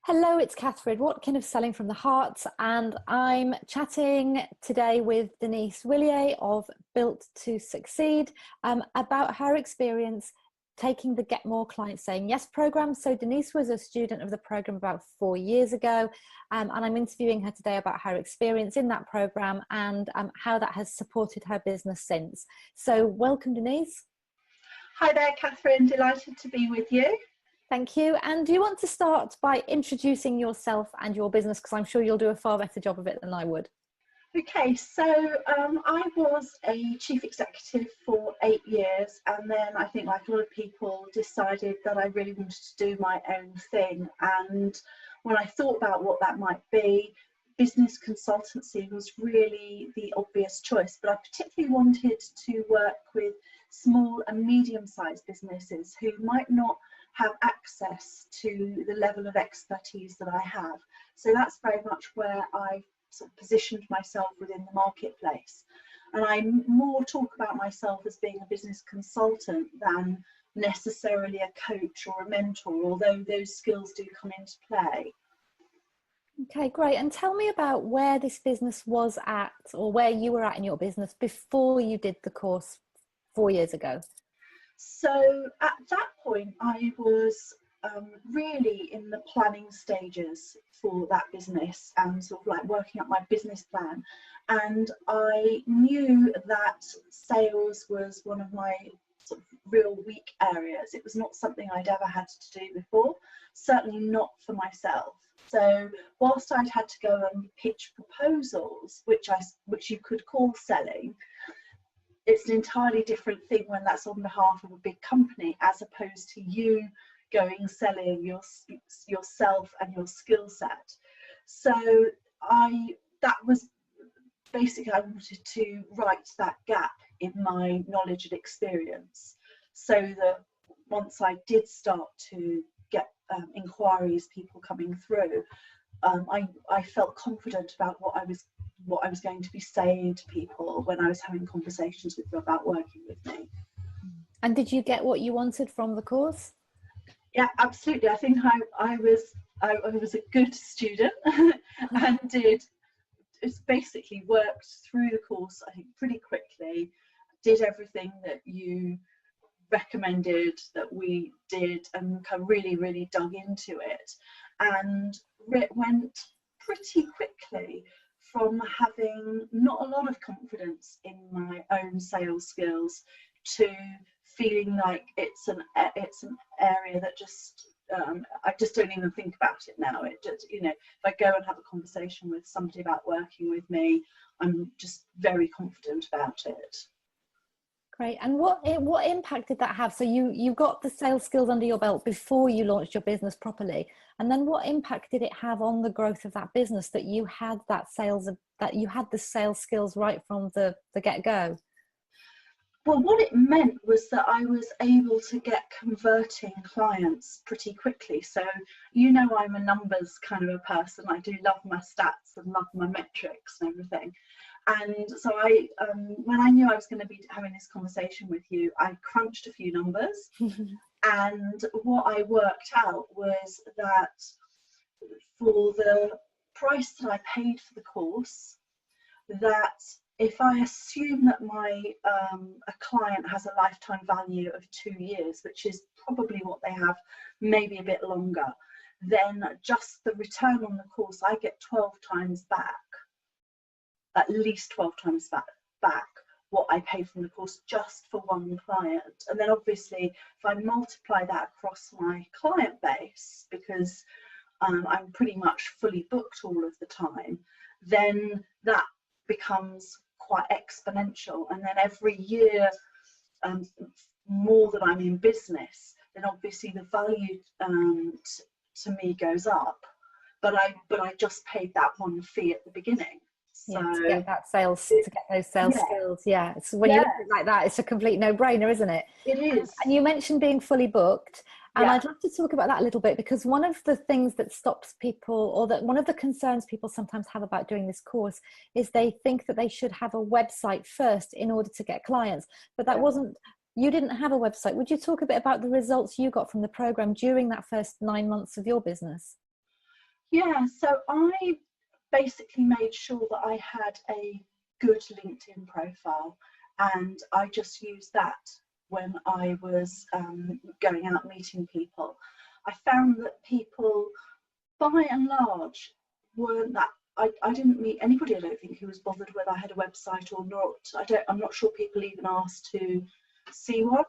Hello, it's Catherine Watkin of Selling from the Heart, and I'm chatting today with Denyse Whillier of Built to Succeed about her experience taking the Get More Clients Saying Yes program. So Denyse was a student of the program about 4 years ago, and I'm interviewing her today about her experience in that program and how that has supported her business since. So welcome, Denyse. Hi there, Catherine. Delighted to be with you. Thank you. And do you want to start by introducing yourself and your business? Because I'm sure you'll do a far better job of it than I would. Okay, so I was a chief executive for 8 years, and then I think, like a lot of people, decided that I really wanted to do my own thing. And when I thought about what that might be, business consultancy was really the obvious choice. But I particularly wanted to work with small and medium-sized businesses who might not have access to the level of expertise that I have. So that's very much where I sort of positioned myself within the marketplace. And I more talk about myself as being a business consultant than necessarily a coach or a mentor, although those skills do come into play. Okay, great. And tell me about where this business was at, or where you were at in your business before you did the course 4 years ago. So at that point, I was really in the planning stages for that business and sort of like working up my business plan. And I knew that sales was one of my sort of real weak areas. It was not something I'd ever had to do before, certainly not for myself. So whilst I'd had to go and pitch proposals, which you could call selling, it's an entirely different thing when that's on behalf of a big company, as opposed to you going selling yourself and your skill set. So that was basically, I wanted to write that gap in my knowledge and experience, so that once I did start to get inquiries, people coming through, I felt confident about what I was going to be saying to people when I was having conversations with them about working with me. And did you get what you wanted from the course? Yeah, absolutely. I think I was a good student and basically worked through the course, I think, pretty quickly, did everything that you recommended that we did, and kind of really dug into it, and went pretty quickly from having not a lot of confidence in my own sales skills to feeling like it's an area that just I just don't even think about it now. It just, if I go and have a conversation with somebody about working with me, I'm just very confident about it. Great. And what impact did that have? So you got the sales skills under your belt before you launched your business properly, and then what impact did it have on the growth of that business that you had the sales skills right from the get-go? Well, what it meant was that I was able to get converting clients pretty quickly. So, I'm a numbers kind of a person. I do love my stats and love my metrics and everything. And so when I knew I was going to be having this conversation with you, I crunched a few numbers. And what I worked out was that for the price that I paid for the course, that if I assume that a client has a lifetime value of 2 years, which is probably what they have, maybe a bit longer, then just the return on the course, I get 12 times back, at least 12 times back what I paid from the course just for one client. And then obviously, if I multiply that across my client base, because I'm pretty much fully booked all of the time, then that becomes quite exponential. And then every year more that I'm in business, then obviously the value to me goes up, but I just paid that one fee at the beginning. So to get that to get those sales skills. Yeah, it's when you look at it like that, it's a complete no-brainer, isn't it? It is. And you mentioned being fully booked, and I'd love to talk about that a little bit, because one of the things that stops people, or that one of the concerns people sometimes have about doing this course, is they think that they should have a website first in order to get clients. But that wasn't, you didn't have a website. Would you talk a bit about the results you got from the program during that first 9 months of your business? Yeah, so I basically made sure that I had a good LinkedIn profile, and I just used that when I was going out meeting people. I found that people, by and large, weren't that. I didn't meet anybody, I don't think, who was bothered whether I had a website or not. I'm not sure people even asked to see one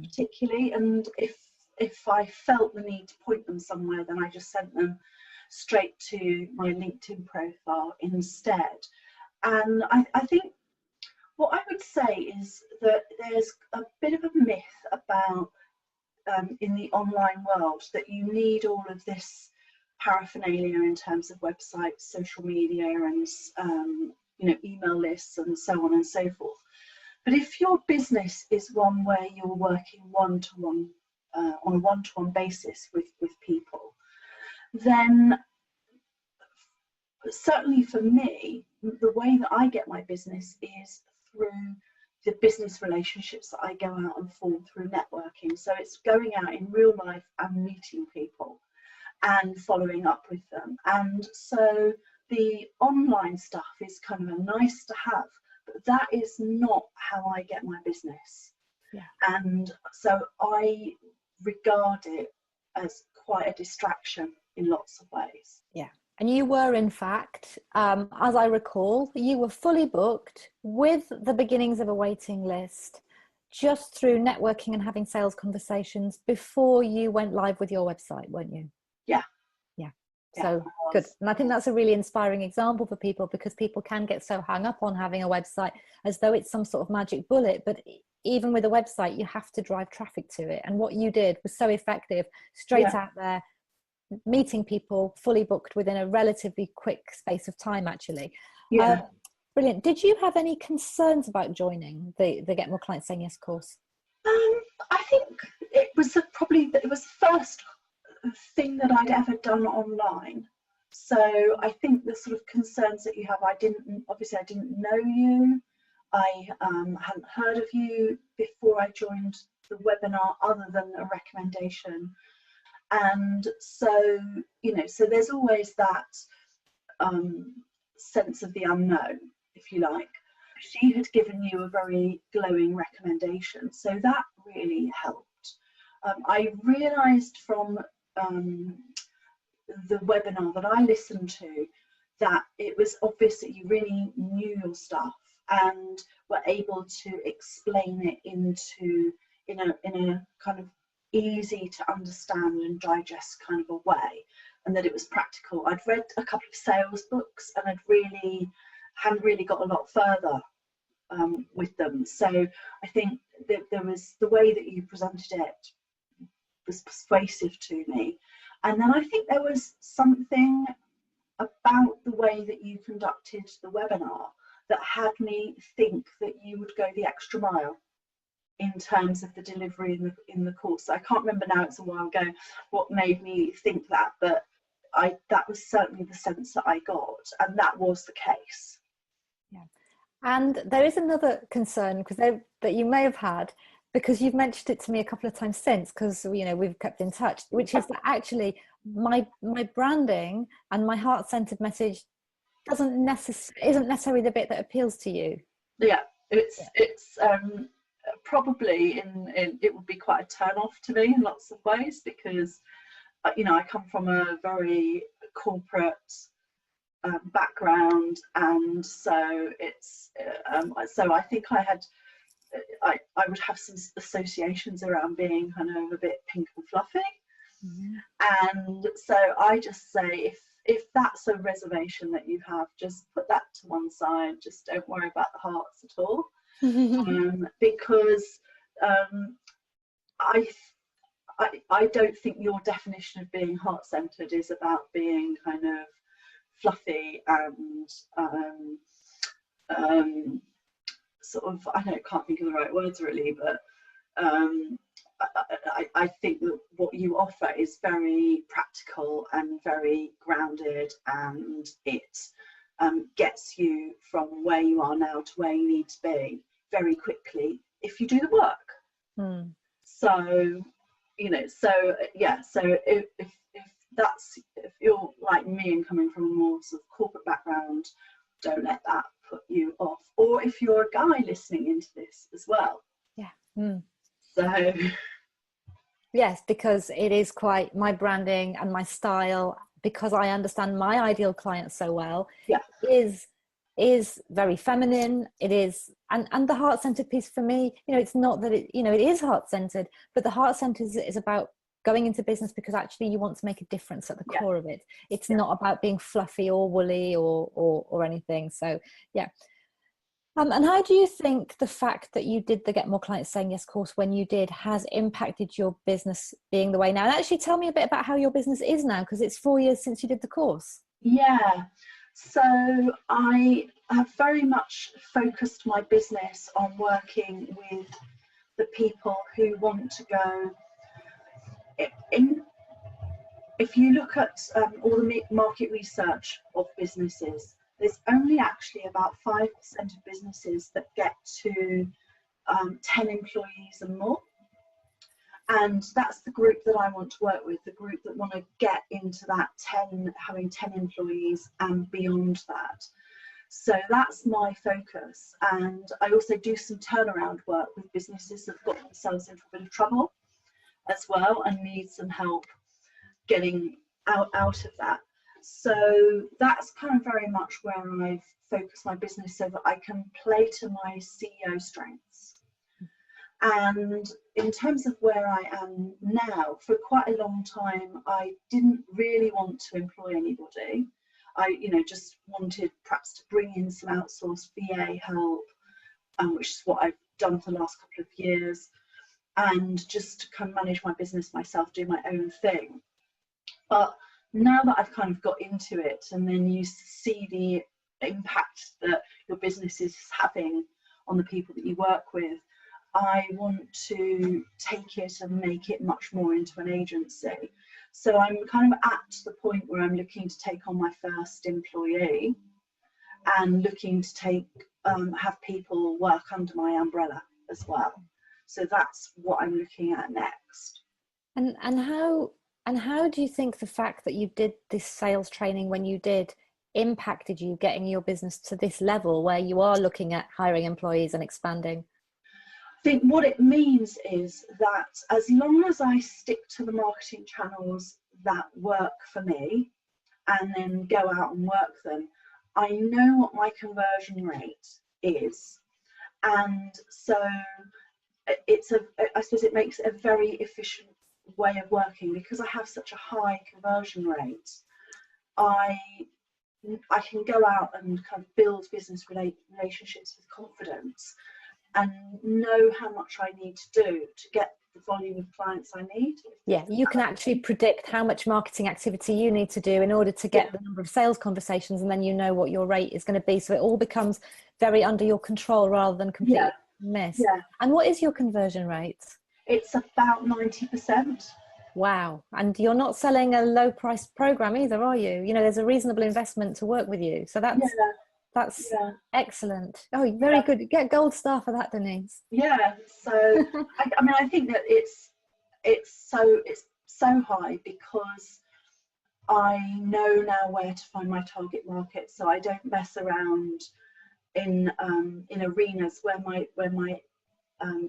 particularly, and if I felt the need to point them somewhere, then I just sent them straight to my LinkedIn profile instead. And I think what I would say is that there's a bit of a myth about in the online world that you need all of this paraphernalia in terms of websites, social media, and email lists and so on and so forth. But if your business is one where you're working one-to-one on a one-to-one basis with people, then certainly for me, the way that I get my business is through the business relationships that I go out and form through networking. So it's going out in real life and meeting people and following up with them. And so the online stuff is kind of a nice to have, but that is not how I get my business. Yeah. And so I regard it as quite a distraction in lots of ways. Yeah. And you were, in fact, as I recall, you were fully booked with the beginnings of a waiting list just through networking and having sales conversations before you went live with your website, weren't you? Yeah. Yeah. So good. And I think that's a really inspiring example for people, because people can get so hung up on having a website as though it's some sort of magic bullet. But even with a website, you have to drive traffic to it. And what you did was so effective, straight out there, meeting people, fully booked within a relatively quick space of time, actually. Brilliant. Did you have any concerns about joining the Get More Clients Saying Yes course? I think it was probably the first thing that I'd ever done online. So I think the sort of concerns that you have, I didn't know you. I hadn't heard of you before I joined the webinar, other than a recommendation. And so, so there's always that sense of the unknown, if you like. She had given you a very glowing recommendation, so that really helped. I realised from the webinar that I listened to that it was obvious that you really knew your stuff and were able to explain it in a kind of easy to understand and digest kind of a way, and that it was practical. I'd read a couple of sales books and hadn't really got a lot further with them. So I think that there was the way that you presented it was persuasive to me. And then I think there was something about the way that you conducted the webinar that had me think that you would go the extra mile in terms of the delivery in the course. I can't remember now, it's a while ago, what made me think that, but that was certainly the sense that I got, and that was the case. Yeah. And there is another concern that you may have had, because you've mentioned it to me a couple of times since, because we've kept in touch, which is that actually my branding and my heart-centered message isn't necessarily the bit that appeals to you. Yeah, it's probably it would be quite a turn off to me in lots of ways, because I come from a very corporate background, and so it's so I think I would have some associations around being kind of a bit pink and fluffy. And so I just say, if that's a reservation that you have, just put that to one side, just don't worry about the hearts at all. Because I don't think your definition of being heart-centered is about being kind of fluffy and sort of, can't think of the right words really, but I think that what you offer is very practical and very grounded, and it gets you from where you are now to where you need to be very quickly if you do the work. So if that's, if you're like me and coming from a more sort of corporate background, don't let that put you off. Or if you're a guy listening into this as well. Yeah. Mm. So yes, because it is quite my branding and my style, because I understand my ideal client so well, yeah, is very feminine. It is, and the heart-centered piece for me, you know, it's not that it, you know, it is heart-centered, but the heart-centered is about going into business because actually you want to make a difference at the core of it. It's not about being fluffy or woolly or anything. So yeah. And how do you think the fact that you did the Get More Clients Saying Yes course when you did has impacted your business being the way now? And actually tell me a bit about how your business is now, because it's 4 years since you did the course. Yeah, so I have very much focused my business on working with the people who want to go in. If you look at all the market research of businesses, there's only actually about 5% of businesses that get to 10 employees and more. And that's the group that I want to work with, the group that want to get into that 10, having 10 employees and beyond that. So that's my focus. And I also do some turnaround work with businesses that have got themselves into a bit of trouble as well and need some help getting out of that. So that's kind of very much where I've focused my business so that I can play to my CEO strengths. And in terms of where I am now, for quite a long time, I didn't really want to employ anybody. I, you know, just wanted perhaps to bring in some outsourced VA help, which is what I've done for the last couple of years, and just kind of manage my business myself, do my own thing. But now that I've kind of got into it, and then you see the impact that your business is having on the people that you work with, I want to take it and make it much more into an agency. So I'm kind of at the point where I'm looking to take on my first employee and looking to take have people work under my umbrella as well. So that's what I'm looking at next. And how do you think the fact that you did this sales training when you did impacted you getting your business to this level where you are looking at hiring employees and expanding? I think what it means is that as long as I stick to the marketing channels that work for me and then go out and work them, I know what my conversion rate is. And so I suppose it makes it a very efficient way of working because I have such a high conversion rate. I can go out and kind of build business relationships with confidence and know how much I need to do to get the volume of clients I need. Yeah, you can actually predict how much marketing activity you need to do in order to get the number of sales conversations, and then you know what your rate is going to be. So it all becomes very under your control rather than completely miss. Yeah. And what is your conversion rate? It's about 90%. Wow. And you're not selling a low price program either, are you? You know, there's a reasonable investment to work with you. So that's excellent. Oh, very good. Get gold star for that, Denyse. Yeah. So I mean, I think that it's so high because I know now where to find my target market. So I don't mess around in arenas where my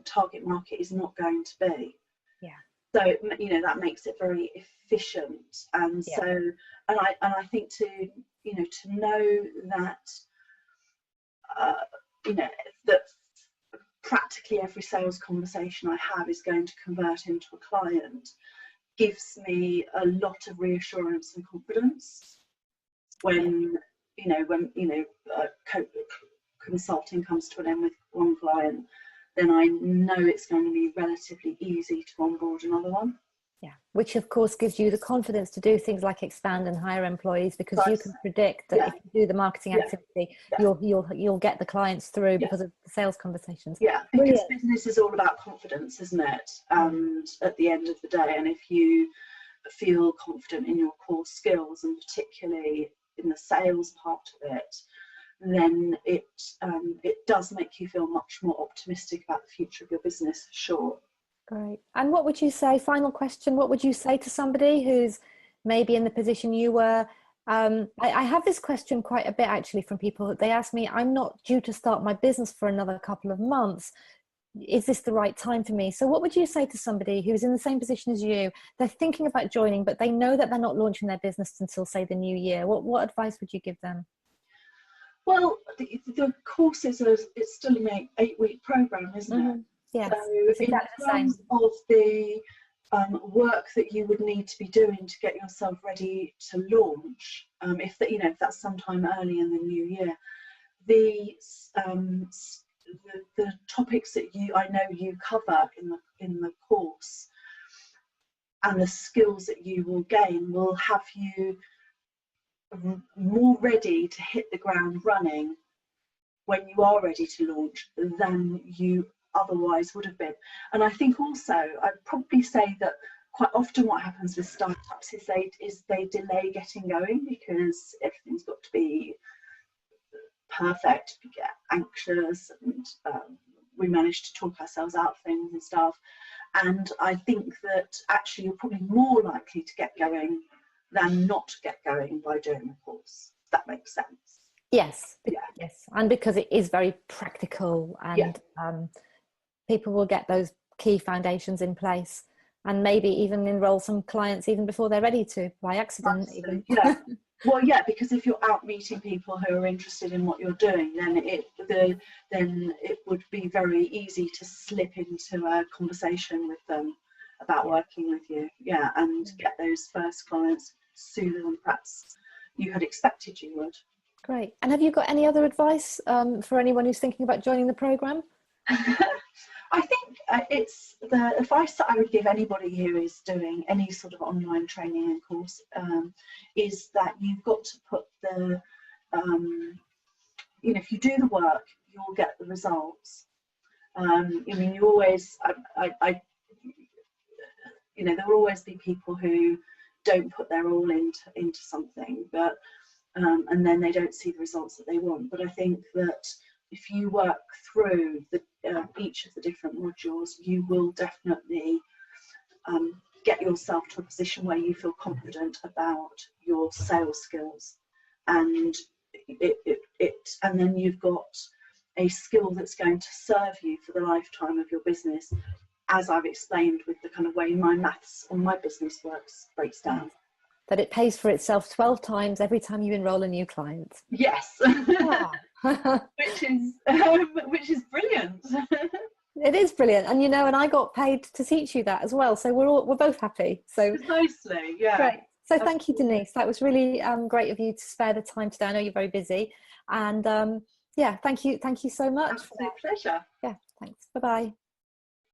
target market is not going to be. Yeah. So that makes it very efficient, and so and I think to know that that practically every sales conversation I have is going to convert into a client gives me a lot of reassurance and confidence when consulting comes to an end with one client. Then I know it's going to be relatively easy to onboard another one. Yeah, which of course gives you the confidence to do things like expand and hire employees because you can predict that if you do the marketing activity, you'll get the clients through because of the sales conversations. Yeah, because business is all about confidence, isn't it? And at the end of the day, and if you feel confident in your core skills and particularly in the sales part of it, then it does make you feel much more optimistic about the future of your business, for sure. Great. And what would you say, final question, what would you say to somebody who's maybe in the position you were. I have this question quite a bit actually from people. They ask me, I'm not due to start my business for another couple of months. Is this the right time for me? So what would you say to somebody who's in the same position as you? They're thinking about joining, but they know that they're not launching their business until, say, the new year. What advice would you give them? Well, the course it's still an 8-week program, isn't it? Yes, so it's exactly in terms the same. of the work that you would need to be doing to get yourself ready to launch, if that's sometime early in the new year, the topics that I know you cover in the course, and the skills that you will gain will have you more ready to hit the ground running when you are ready to launch than you otherwise would have been. And I think also I'd probably say that quite often what happens with startups is they delay getting going because everything's got to be perfect. We get anxious, and we manage to talk ourselves out of things and stuff. And I think that actually you're probably more likely to get going than not get going by doing the course. If that makes sense. Yes, yes, and because it is very practical, and people will get those key foundations in place, and maybe even enroll some clients even before they're ready to, by accident. Even. Yeah. Well, yeah, because if you're out meeting people who are interested in what you're doing, then it would be very easy to slip into a conversation with them about working with you, and get those first clients sooner than perhaps you had expected you would. Great. And have you got any other advice for anyone who's thinking about joining the program? I think it's the advice that I would give anybody who is doing any sort of online training and course is that you've got to put the, if you do the work, you'll get the results. You always, there will always be people who don't put their all into something, but and then they don't see the results that they want. But I think that if you work through each of the different modules, you will definitely get yourself to a position where you feel confident about your sales skills, and and then you've got a skill that's going to serve you for the lifetime of your business, as I've explained with the kind of way my maths on my business breaks down. That it pays for itself 12 times every time you enroll a new client. Yes. which is brilliant. It is brilliant, and and I got paid to teach you that as well, so we're both happy. So precisely, great. So thank you, Denyse. That was really great of you to spare the time today. I know you're very busy, and thank you so much. Absolute pleasure. Yeah, thanks. Bye bye.